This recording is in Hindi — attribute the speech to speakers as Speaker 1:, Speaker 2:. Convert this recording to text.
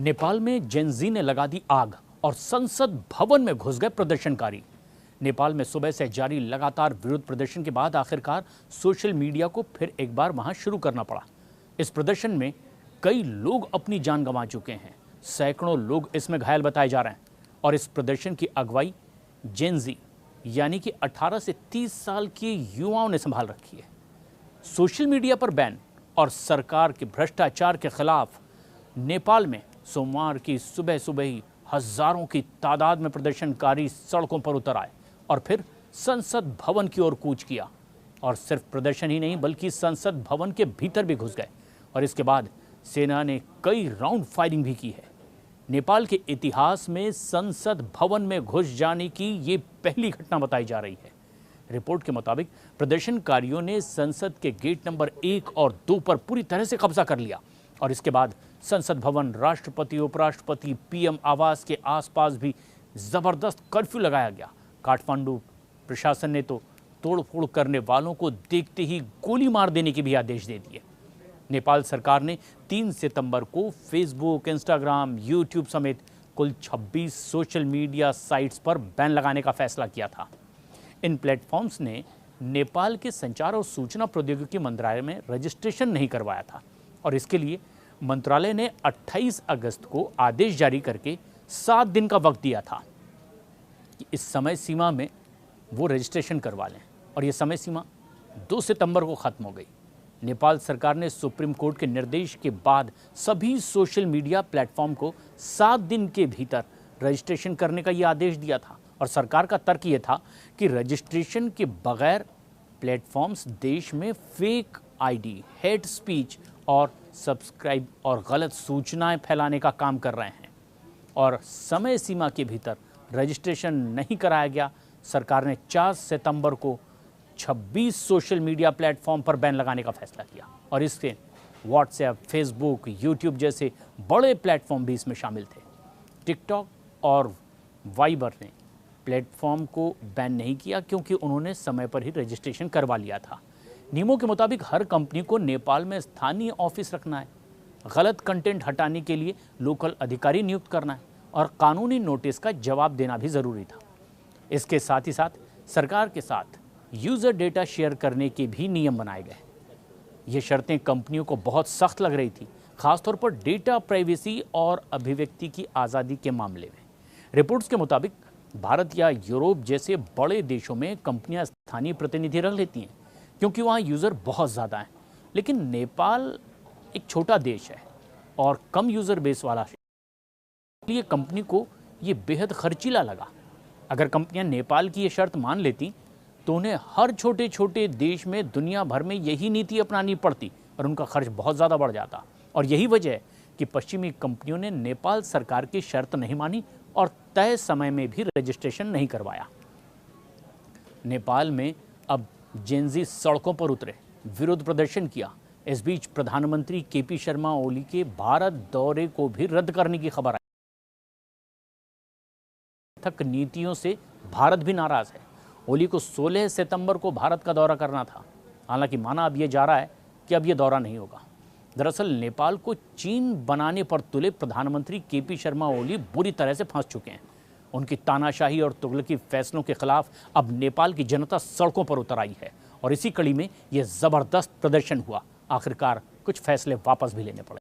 Speaker 1: नेपाल में जेनजी ने लगा दी आग और संसद भवन में घुस गए प्रदर्शनकारी। नेपाल में सुबह से जारी लगातार विरोध प्रदर्शन के बाद आखिरकार सोशल मीडिया को फिर एक बार वहां शुरू करना पड़ा। इस प्रदर्शन में कई लोग अपनी जान गंवा चुके हैं, सैकड़ों लोग इसमें घायल बताए जा रहे हैं और इस प्रदर्शन की अगुवाई जेनजी यानी कि 18 से 30 साल के युवाओं ने संभाल रखी है। सोशल मीडिया पर बैन और सरकार के भ्रष्टाचार के खिलाफ नेपाल में सोमवार की सुबह सुबह ही हजारों की तादाद में प्रदर्शनकारी सड़कों पर उतर आए और फिर संसद भवन की ओर कूच किया। और सिर्फ प्रदर्शन ही नहीं बल्कि संसद भवन के भीतर भी घुस गए और इसके बाद सेना ने कई राउंड फायरिंग भी की है। नेपाल के इतिहास में संसद भवन में घुस जाने की ये पहली घटना बताई जा रही है। रिपोर्ट के मुताबिक प्रदर्शनकारियों ने संसद के गेट नंबर 1 और 2 पर पूरी तरह से कब्जा कर लिया और इसके बाद संसद भवन, राष्ट्रपति, उपराष्ट्रपति, पीएम आवास के आसपास भी जबरदस्त कर्फ्यू लगाया गया। काठमांडू प्रशासन ने तो तोड़फोड़ करने वालों को देखते ही गोली मार देने के भी आदेश दे दिए। नेपाल सरकार ने 3 सितंबर को फेसबुक, इंस्टाग्राम, यूट्यूब समेत कुल 26 सोशल मीडिया साइट्स पर बैन लगाने का फैसला किया था। इन प्लेटफॉर्म्स ने नेपाल के संचार और सूचना प्रौद्योगिकी मंत्रालय में रजिस्ट्रेशन नहीं करवाया था और इसके लिए मंत्रालय ने 28 अगस्त को आदेश जारी करके 7 दिन का वक्त दिया था कि इस समय सीमा में वो रजिस्ट्रेशन करवा लें और ये समय सीमा 2 सितंबर को ख़त्म हो गई। नेपाल सरकार ने सुप्रीम कोर्ट के निर्देश के बाद सभी सोशल मीडिया प्लेटफॉर्म को 7 दिन के भीतर रजिस्ट्रेशन करने का ये आदेश दिया था और सरकार का तर्क ये था कि रजिस्ट्रेशन के बगैर प्लेटफॉर्म्स देश में फेक आईडी, हेट स्पीच और सब्सक्राइब और गलत सूचनाएं फैलाने का काम कर रहे हैं और समय सीमा के भीतर रजिस्ट्रेशन नहीं कराया गया। सरकार ने 4 सितंबर को 26 सोशल मीडिया प्लेटफॉर्म पर बैन लगाने का फैसला किया और इससे व्हाट्सएप, फेसबुक, यूट्यूब जैसे बड़े प्लेटफॉर्म भी इसमें शामिल थे। टिकटॉक और वाइबर ने प्लेटफॉर्म को बैन नहीं किया क्योंकि उन्होंने समय पर ही रजिस्ट्रेशन करवा लिया था। नियमों के मुताबिक हर कंपनी को नेपाल में स्थानीय ऑफिस रखना है, गलत कंटेंट हटाने के लिए लोकल अधिकारी नियुक्त करना है और कानूनी नोटिस का जवाब देना भी ज़रूरी था। इसके साथ ही साथ सरकार के साथ यूज़र डेटा शेयर करने के भी नियम बनाए गए। ये शर्तें कंपनियों को बहुत सख्त लग रही थी, खासतौर पर डेटा प्राइवेसी और अभिव्यक्ति की आज़ादी के मामले में। रिपोर्ट्स के मुताबिक भारत या यूरोप जैसे बड़े देशों में कंपनियां स्थानीय प्रतिनिधि रख लेती हैं क्योंकि वहाँ यूज़र बहुत ज़्यादा हैं, लेकिन नेपाल एक छोटा देश है और कम यूज़र बेस वाला है, इसलिए कंपनी को ये बेहद खर्चीला लगा। अगर कंपनियां नेपाल की ये शर्त मान लेती तो उन्हें हर छोटे छोटे देश में दुनिया भर में यही नीति अपनानी पड़ती और उनका खर्च बहुत ज़्यादा बढ़ जाता। और यही वजह है कि पश्चिमी कंपनियों ने नेपाल सरकार की शर्त नहीं मानी और तय समय में भी रजिस्ट्रेशन नहीं करवाया। नेपाल में अब जेनजी सड़कों पर उतरे, विरोध प्रदर्शन किया। इस बीच प्रधानमंत्री केपी शर्मा ओली के भारत दौरे को भी रद्द करने की खबर आई। तक नीतियों से भारत भी नाराज है। ओली को 16 सितंबर को भारत का दौरा करना था, हालांकि माना अब ये जा रहा है कि अब ये दौरा नहीं होगा। दरअसल नेपाल को चीन बनाने पर तुले प्रधानमंत्री केपी शर्मा ओली बुरी तरह से फंस चुके हैं। उनकी तानाशाही और तुगलकी फैसलों के खिलाफ अब नेपाल की जनता सड़कों पर उतर आई है और इसी कड़ी में ये जबरदस्त प्रदर्शन हुआ। आखिरकार कुछ फैसले वापस भी लेने पड़े।